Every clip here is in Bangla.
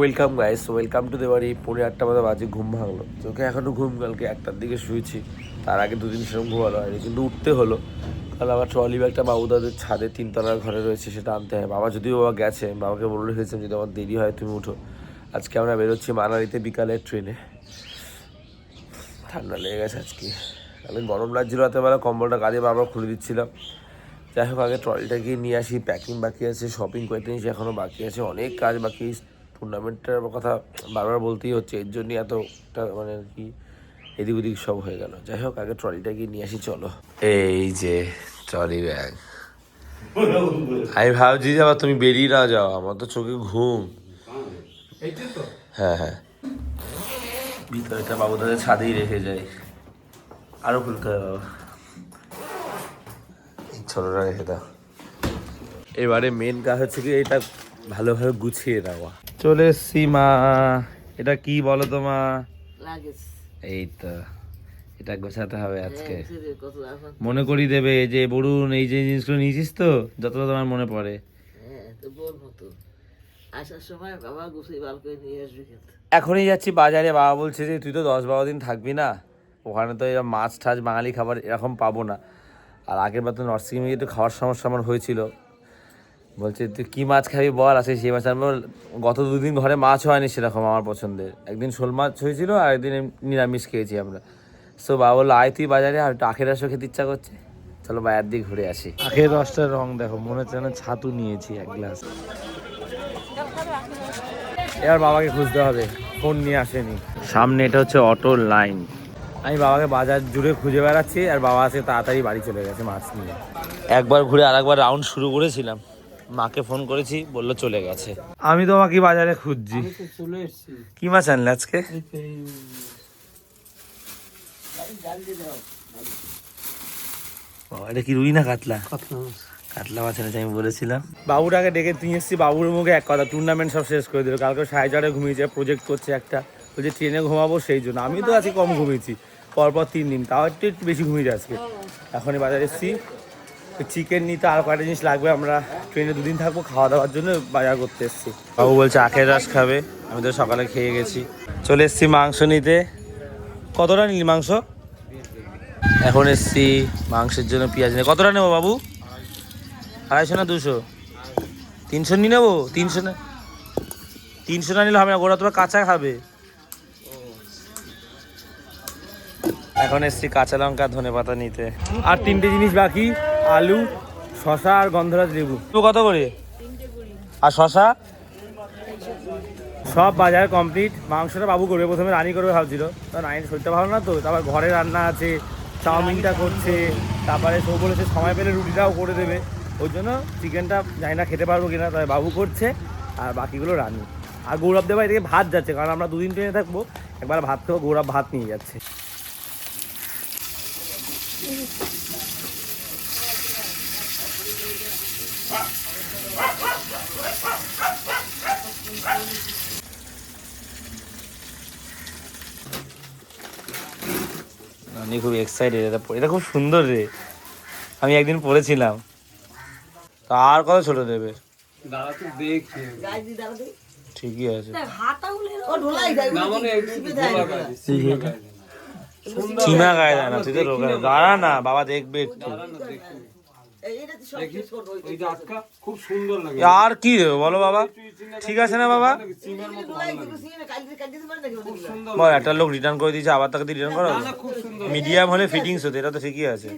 ওয়েলকাম গাইস, ওয়েলকাম টু দেওয়ারি। 8:30 মতো বাজে, ঘুম ভাঙলো। চোখে এখনও ঘুম, কালকে 1টার দিকে শুয়েছি। তার আগে দুদিন সেরকম ঘুমানো হয়নি, কিন্তু উঠতে হলো। কারণ আমার ট্রলি ব্যাগটা বাবুদাদের ছাদে 3তলার ঘরে রয়েছে, সেটা আনতে হয়। বাবা যদিও বাবা গেছে, বাবাকে বলে রেখেছিলাম যদি আমার দেরি হয় তুমি উঠো। আজকে আমরা বেরোচ্ছি মানালিতে বিকালের ট্রেনে। ঠান্ডা লেগে গেছে আজকে, কালকে গরম লাগছিল রাতেবেলা, কম্বলটা কাঁধে বারবার খুলে দিচ্ছিলাম। যাই হোক, আগে ট্রলিটা গিয়ে নিয়ে আসি। প্যাকিং বাকি আছে, শপিং করতে নিয়েছি, এখনও বাকি আছে, অনেক কাজ বাকি। টুর্নামেন্টের কথা বারবার বলতেই হচ্ছে, এর জন্যই এতটা মানে আর কি এদিক ওদিক সব হয়ে গেল। যাই হোক, আগে ট্রলিটা গিয়ে নিয়ে আসি, চলো। এই যে ট্রলি ব্যাগ। আমি ভাবছি যে আবার তুমি বেরিয়ে না যাও, আমার তো চোখে ঘুম। হ্যাঁ হ্যাঁ, ভিতরেটা বাবু তাদের ছাদেই রেখে যায়। আরো খুলতে হবে বাবা, ছোটটা রেখে দাও। এবারে মেন কাজ হচ্ছে কি, এটা ভালোভাবে গুছিয়ে দেওয়া। চলে এসছি মা। এটা কি বলো তো মা? এই তো, এটা গোছাতে হবে আজকে। মনে করি দেবে যে বরুণ, এই যে জিনিসগুলো নিয়েছিস তো, যতটা তোমার মনে পড়ে। আসার সময় বাবা গুছিয়ে বার করে নিয়ে আসবে খেতে। এখনই যাচ্ছি বাজারে। বাবা বলছে যে তুই তো 10-12 দিন থাকবি না, ওখানে তো এরকম মাছ ঠাছ বাঙালি খাবার এরকম পাবো না। আর আগের বার তো নর্থ-সিকিমে গিয়ে তো খাওয়ার সমস্যা আমার হয়েছিল। বলছে তুই কী মাছ খাবি বল, আছে সেই মাছ আনবো। গত 2 দিন ঘরে মাছ হয়নি সেরকম আমার পছন্দের। একদিন শোল মাছ হয়েছিল, আর একদিন নিরামিষ খেয়েছি আমরা। সো বাবা বললো আয় তুই বাজারে, আর একটু আখের রসও খেতে ইচ্ছা করছে, চলো বাজার দিকে ঘুরে আসি। আখের রসটার রং দেখো, মনে হচ্ছে না ছাতু নিয়েছি 1 গ্লাস। এবার বাবাকে খুঁজতে হবে, ফোন নিয়ে আসেনি। সামনে এটা হচ্ছে অটোর লাইন। আমি বাবাকে বাজার জুড়ে খুঁজে বেড়াচ্ছি, আর বাবা আজকে তাড়াতাড়ি বাড়ি চলে গেছে মাছ নিয়ে। একবার ঘুরে আরেকবার রাউন্ড শুরু করেছিলাম, মাকে ফোন করেছি, বললো চলে গেছে। আমি তোমাকে বাজারে খুঁজছি। কি মাছ আনলে আজকে? এটা কি রুই না কাতলা? কাতলা মাছ এনেছে, আমি বলেছিলাম। বাবুটাকে ডেকে নিয়ে এসেছি, বাবুর মুখে এক কথা, টুর্নামেন্ট সব শেষ করে দিল। কালকে 4:30 ঘুমিয়েছে, প্রজেক্ট করছে একটা, বলছে ট্রেনে ঘুমাবো সেই জন্য। আমি তো আজকে কম ঘুমিয়েছি, পরপর 3 দিন, তাও একটু একটু বেশি ঘুমিয়েছি আজকে। এখনই বাজারে এসেছি, চিকেন নিতে আর কয়েকটা জিনিস লাগবে। আমরা ট্রেনে 2 দিন থাকবো, খাওয়া দাওয়ার জন্য বাজার করতে এসেছি। বাবু বলছে আখের রস খাবে, আমি তো সকালে খেয়ে গেছি। চলে এসেছি মাংস নিতে। কতটা নিলি মাংস? এখন এসেছি মাংসের জন্য পেঁয়াজ নিয়ে। কতটা নেবো বাবু? 250 না 200? 300 নিয়ে নেবো। 300 না, 300 না নিলে হবে না, ওরা তোমরা কাঁচা খাবে। এখন এসছি কাঁচা লঙ্কা ধনে পাতা নিতে। আর 3টে জিনিস বাকি, আলু, শশা আর গন্ধরাজ লেবু। কত করে? আর শশা? সব বাজার কমপ্লিট। মাংসটা বাবু করবে, প্রথমে রানি করবে ভাবছিল, কারণ রানির শরীরটা ভালো না তো। তারপর ঘরে রান্না আছে, চাউমিনটা করছে, তারপরে সব বলেছে সময় পেলে রুটিটাও করে দেবে। ওই জন্য চিকেনটা জানি না খেতে পারবো কিনা, তাই বাবু করছে, আর বাকিগুলো রানি। আর গৌরব দেবা এদিকে ভাত যাচ্ছে, কারণ আমরা 2 দিন ট্রেনে থাকবো। একবার ভাত খাবো, গৌরব ভাত নিয়ে যাচ্ছে। আমি খুব এক্সাইটেড, এটা খুব সুন্দর রে, আমি একদিন পড়েছিলাম। তো আর কত ছোট দেবে? ঠিকই আছে। চিমা গায়ে দেয় না, তুই তো দাঁড়া না, বাবা দেখবে একটু। আর কি দেবো বলো বাবা? ঠিক আছে না বাবা? বল, একটা লোক রিটার্ন করে দিয়েছে, আবার তাকে রিটার্ন করো। মিডিয়াম হলে ফিটিংস হতো, এটা তো ঠিকই আছে।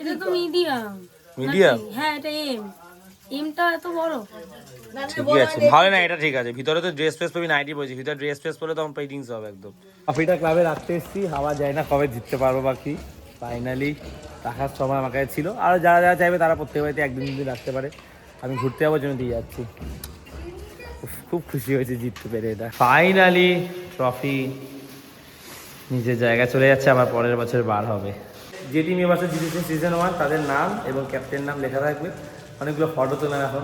এটা তো মিডিয়াম। মিডিয়াম? হ্যাঁ, এটা এম। এমটা এত বড়। ঠিকই আছে, ভালো না, এটা ঠিক আছে। ভিতরে তো ড্রেস ফ্রেস পাবি, নাইটি পরেছি, ভিতরে ড্রেস ফ্রেস পরে তখন ফিটিংস হবে একদম। কফিটা ক্লাবে রাখতে এসেছি, হাওয়া যায় না, কবে জিততে পারবো বাকি। ফাইনালি রাখার সময় আমার কাছে ছিল। আর যারা যারা চাইবে তারা প্রত্যেক বাড়িতে 1-2 দিন রাখতে পারে। আমি ঘুরতে যাওয়ার জন্য দিয়ে যাচ্ছি। খুব খুশি হয়েছে জিততে পেরে। এটা ফাইনালি ট্রফি নিজের জায়গায় চলে যাচ্ছে, আমার পরের বছর বার হবে। যে টিম এবছর জিতেছে সিজন 1, তাদের নাম এবং ক্যাপ্টেন নাম লেখা থাকবে। অনেকগুলো ফটো তোলাম এখন।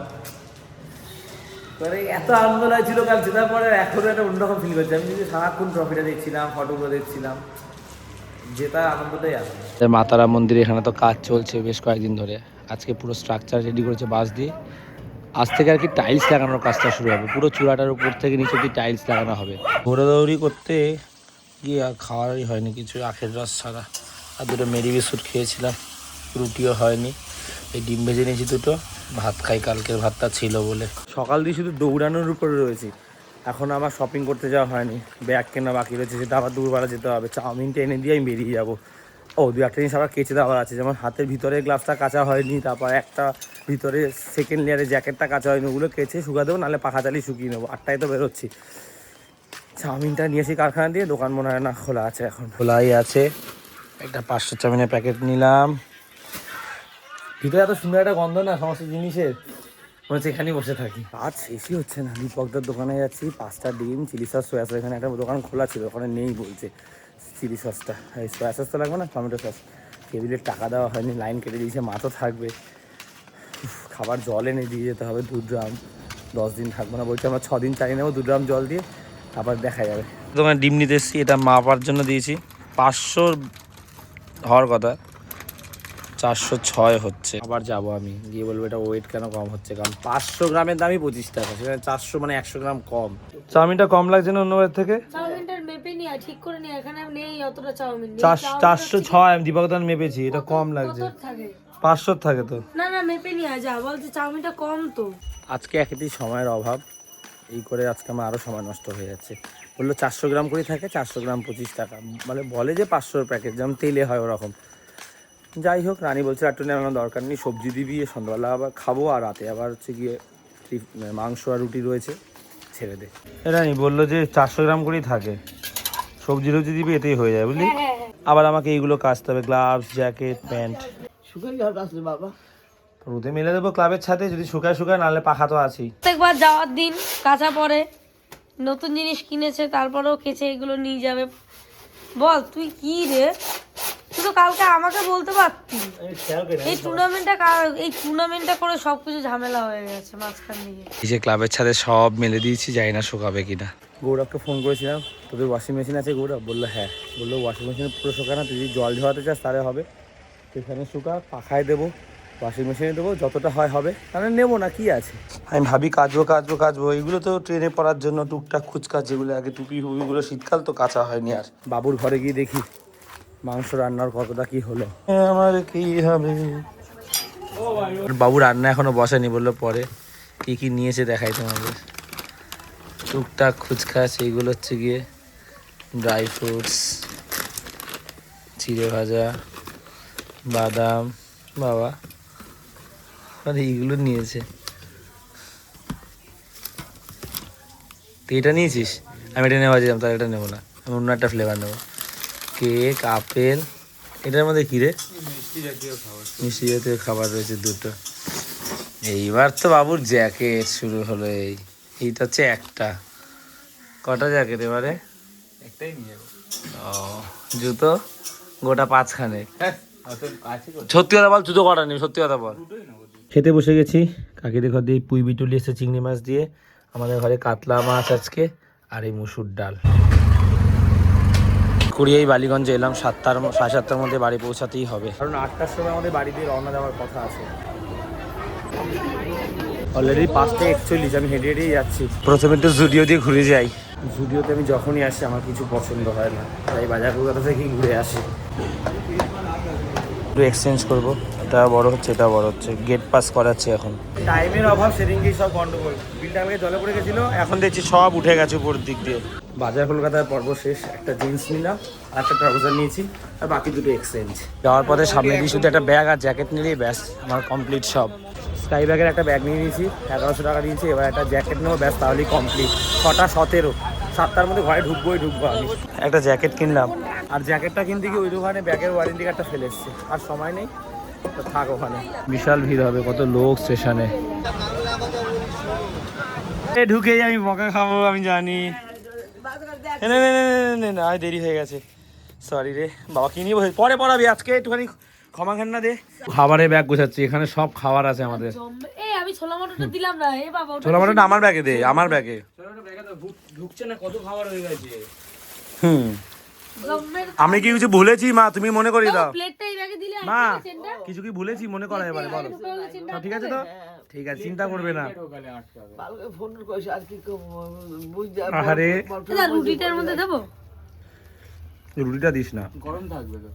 মানে এত আনন্দ লাগছিল কাল জেতার পরে, এখনও একটা অন্যরকম ফিল করছি। আমি যদি সারাক্ষণ ট্রফিটা দেখছিলাম, ফটোগুলো দেখছিলাম, জেতার আনন্দটাই আসবে। মাতারা মন্দিরে এখানে তো কাজ চলছে বেশ কয়েকদিন ধরে। আজকে পুরো স্ট্রাকচার রেডি করেছে বাঁশ দিয়ে, আজ থেকে আর কি টাইলস লাগানোর কাজটা শুরু হবে, পুরো চূড়াটার উপর থেকে নিচে অব্দি টাইলস লাগানো হবে। দৌড়াদৌড়ি করতে গিয়ে আর খাওয়ারই হয়নি কিছু, আখের রস ছাড়া। আর দুটো মেরি বিস্কুট খেয়েছিলাম, রুটিও হয়নি। এই ডিম ভেজে নিয়েছি দুটো, ভাত খাই, কালকের ভাতটা ছিল বলে। সকাল দিয়ে শুধু দৌড়ানোর উপরে রয়েছি, এখন আবার শপিং করতে যাওয়া হয়নি, ব্যাগ কেনা বাকি রয়েছে, সেটা আবার দুপুরবেলা যেতে হবে। চাউমিনটা এনে দিয়ে আমি বেরিয়ে যাবো। ও দু একটা জিনিস আবার কেচে দেওয়ার আছে, যেমন হাতের ভিতরে গ্লাভসটা কাচা হয়নি, তারপর একটা ভিতরে সেকেন্ড লেয়ারে জ্যাকেটটা কাচা হয়নি, ওগুলো কেচে শুকা দেবো, নাহলে পাখা চালিয়ে শুকিয়ে নেবো। 8টায় তো বেরোচ্ছি। চাউমিনটা নিয়েছি কারখানা দিয়ে, দোকান মনে হয় না খোলা আছে, এখন খোলাই আছে। একটা 500 চাউমিনের প্যাকেট নিলাম। ভিতরে এত সুন্দর একটা গন্ধ না সমস্ত জিনিসের, মনে হচ্ছে এখানেই বসে থাকি। আজ শেষই হচ্ছে না। দীপকদার দোকানে যাচ্ছি, 5টা ডিম, চিলি সস, সোয়া সস। এখানে একটা দোকান খোলা ছিল, ওখানে নেই বলছে চিলি সসটা। এই সোয়া সস তো লাগবে না, টমেটো সস। টেবিলের টাকা দেওয়া হয়নি, লাইন কেটে দিয়েছে, মাছও থাকবে। খাবার জল এনে দিয়ে যেতে হবে 2 ড্রাম। 10 দিন থাকবো না বলছে, আমরা 6 দিন চালিয়ে নেবো 2 ড্রাম জল দিয়ে, আবার দেখা যাবে। দোকানে ডিম নিতে এসেছি, এটা মাপার জন্য দিয়েছি। 500 হওয়ার কথা, 406 হচ্ছে। আবার যাবো আমি, গিয়ে বলবো এটা ওয়েট কেন কম হচ্ছে, কারণ 500 গ্রামের দামই 25 টাকা, সেখানে 400 মানে 100 গ্রাম কম। চাউমিনটা কম লাগছে না অন্যবার থেকে? চাউমিনটার মেপে নিয়ে ঠিক করে নিয়ে, এখানে নেই অতটা চাউমিন। 406 আমি দীপকদান মেপেছি, এটা কম লাগছে। 500 থাকে তো। না না, মেপে নিয়ে যা, বলছে চাউমিনটা কম তো। আজকে একই সময়ের অভাব, এই করে আজকে আমার আরও সময় নষ্ট হয়ে যাচ্ছে। বললো 400 গ্রাম করে থাকে, 400 গ্রাম 25 টাকা, মানে বলে যে 500 প্যাকেট, যেমন তেলে হয় ওরকম। যাই হোক, রানী বলছে একটু নেওয়ার দরকার নেই, সবজি দিবি, সন্ধ্যাবেলা আবার খাবো, আর রাতে আবার হচ্ছে গিয়ে মাংস আর রুটি রয়েছে, ছেড়ে দে। রানী বললো যে 400 গ্রাম করেই থাকে, সবজি রুটি দিবি, এতেই হয়ে যায় বুঝলি। আবার আমাকে এইগুলো কাচতে হবে, গ্লাভস, জ্যাকেট, প্যান্ট। শুকাই যাওয়া আসলে বাবা, রোদে মেলে দেবো ক্লাবের ছাদে, যদি শুকায় নাহলে পাখা তো আছেই। প্রত্যেকবার যাওয়ার দিন কাঁচা পরে, নতুন জিনিস কিনেছে তারপরেও কেচে এগুলো নিয়ে যাবে। বল তুই কি রে, তুই তো কালকে আমাকে বলতে পারতি। এই টুর্নামেন্টটা করে সবকিছু ঝামেলা হয়ে গেছে মাঝখান দিয়ে। এই যে ক্লাবের ছাদে সব মেলে দিয়েছি, জানি না শুকাবে কিনা। গৌরবকে ফোন করেছিলাম, তোদের ওয়াশিং মেশিন আছে গৌরব? বললো হ্যাঁ। বললো ওয়াশিং মেশিনে পুরো শুকা না, তুই যদি জল ঝরাতে চাস তাহলে হবে, এখানে শুকা, পাখায় দেবো, ওয়াশিং মেশিনে দেবো, যতটা হয় হবে, তাহলে নেবো না, কি আছে। আমি ভাবি কাচবো, এইগুলো তো ট্রেনে পড়ার জন্য টুকটাক খুচকাচ, যেগুলো আগে টুপি ফুপিগুলো শীতকাল তো কাঁচা হয়নি। আর বাবুর ঘরে গিয়ে দেখি মাংস রান্নার কতটা কি হলো, আমার কি হবে। বাবু রান্না এখনো বসেনি, বললো পরে। কি কি নিয়েছে দেখাই তোমাদের। টুকটাক খুচখাচ, এইগুলো হচ্ছে গিয়ে ড্রাই ফ্রুটস, চিড়ে ভাজা, বাদাম, বাবা মানে এইগুলো নিয়েছে। তুই এটা নিয়েছিস? আমি এটা নেওয়া যেতাম, তাহলে এটা নেবো না, আমি অন্য একটা ফ্লেভার নেবো। কেক, আপেল, এটার মধ্যে কী রে? মিষ্টি জাতীয় খাবার রয়েছে দুটো। এইবার তো বাবুর জ্যাকেট শুরু হলো। এইটা হচ্ছে একটা। কটা জ্যাকেট এবারে? একটাই নিয়ে যাবো। ও, জুতো গোটা 5খানে। সত্যি কথা বল, জুতো কটা নেই, সত্যি কথা বল। খেতে বসে গেছি, কাকিদের ঘর দিয়ে পুঁই বিটুলি এসে চিংড়ি মাছ দিয়ে, আমাদের ঘরে কাতলা মাছ আজকে, আর এই মুসুর ডাল। কুড়িয়াই বালিগঞ্জে এলাম, 7:30 সাড়ে 7টার মধ্যে বাড়ি পৌঁছাতেই হবে, কারণ 8টার সময় আমাদের বাড়ি দিয়ে রওনা দেওয়ার কথা আছে। অলরেডি 5:41, আমি হেঁটে হেঁটেই যাচ্ছি। প্রথমে একটু জুডিও দিয়ে ঘুরে যাই। জুডিওতে আমি যখনই আসি আমার কিছু পছন্দ হয় না, তাই বাজার কলকাতা থেকেই ঘুরে আসি। একটু এক্সচেঞ্জ করবো, এটা বড় হচ্ছে, এটা বড় হচ্ছে, গেট পাস করাচ্ছে এখন। টাইমের অভাব, সেদিনকেই সব গন্ডগোল। বিলটা আমাকে জলে পড়ে গেছিলো, এখন দেখছি সব উঠে গেছে উপর দিক দিয়ে। বাজার কলকাতার পর্ব শেষ, একটা জিন্স নিলাম আর একটা ট্রাউজার নিয়েছি, আর বাকি দুটো এক্সচেঞ্জ। যাওয়ার পথে সামনে দিয়ে শুধু একটা ব্যাগ আর জ্যাকেট নিলেই ব্যাস আমার কমপ্লিট সব। স্কাই ব্যাগের একটা ব্যাগ নিয়ে নিয়েছি, 1100 টাকা দিয়েছি। এবার একটা জ্যাকেট নেবো, ব্যাস তাহলেই কমপ্লিট। 6টা 17, 7টার মধ্যে ঘরে ঢুকবো আমি। একটা জ্যাকেট কিনলাম, আর জ্যাকেটটা কিনতে গিয়ে ওই দোকানে ব্যাগের ওয়ারেন্টি কার্ডটা ফেলে এসছে, আর সময় নেই, তো থাক ওখানে। বিশাল ভিড় হবে, কত লোক স্টেশনে। ঢুকেই আমি বকা খাবো, আমি জানি। না দেরি হয়ে গেছে, সরি রে বাবা। কিনি পরে পড়াবি, আজকে একটুখানি ক্ষমা ঘেন্না দে। খাবারের ব্যাগ গোছাচ্ছি, এখানে সব খাবার আছে আমাদের। আমি ছোলা মটরটা দিলাম না, এ বাবা ছোলা মটরটা আমার ব্যাগে দে, আমার ব্যাগে ঢুকছে না, কত খাবার হয়ে গেছে। আমি কি কিছু ভুলেছি মা, তুমি মনে করি দাও। প্লেটটা এই ব্যাগে দিলে মা কিছু কি ভুলেছি মনে করা, এবারে বলো। ঠিক আছে তো, ঠিক আছে, চিন্তা করবে না। ঢোকালে আটকাবে। কালকে ফোন করেছে আর কি করবো, বুঝতে আহারে। দাদা রুটিটার মধ্যে দেবো? রুটিটা দিস না। গরম থাকবে তো।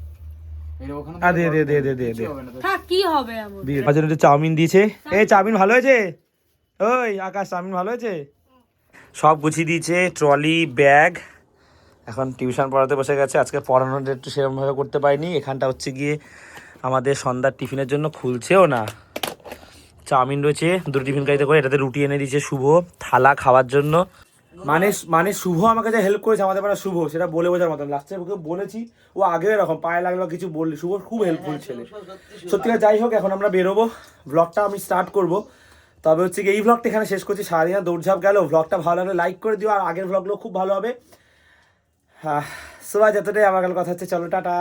এর ওখানে দে দে দে দে দে দে। হবে না তো। থাক, কি হবে এমন? দিয়ে জন্য একটু চাউমিন দিয়েছে। এই চাউমিন ভালো হয়েছে? ওই আকাশ, চাউমিন ভালো হয়েছে? সব গুছিয়ে দিয়েছে, ট্রলি, ব্যাগ। এখন টিউশন পড়াতে বসে গেছে। আজকে পড়ানোটা একটু সেরকমভাবে করতে পারিনি। এখানটা হচ্ছে গিয়ে আমাদের সন্ধ্যার টিফিনের জন্য, খুলছেও না। চাউমিন রয়েছে, দুটো টিফিন গাড়িতে করে, এটাতে রুটি এনে দিয়েছে শুভ, থালা খাওয়ার জন্য। মানে শুভ আমাকে যে হেল্প করেছে, আমাদের পাড়া শুভ, সেটা বলে বোঝার মতন। লাস্টে ওকে বলেছি, ও আগে এরকম পায়ে লাগলো কিছু বললি। শুভ খুব হেল্পফুল ছেলে সত্যি। যাই হোক, এখন আমরা বেরোবো, ব্লগটা আমি স্টার্ট করব। তবে হচ্ছে কি, এই ব্লগটা এখানে শেষ করছি। সারাদিন দৌড়ঝাঁপ গেল। ব্লগটা ভালো লাগলে লাইক করে দিও, আর আগের ব্লগগুলো খুব ভালো হবে। সো আজ এতটাই। আমার কাছে কথা হচ্ছে, চলো টাটা।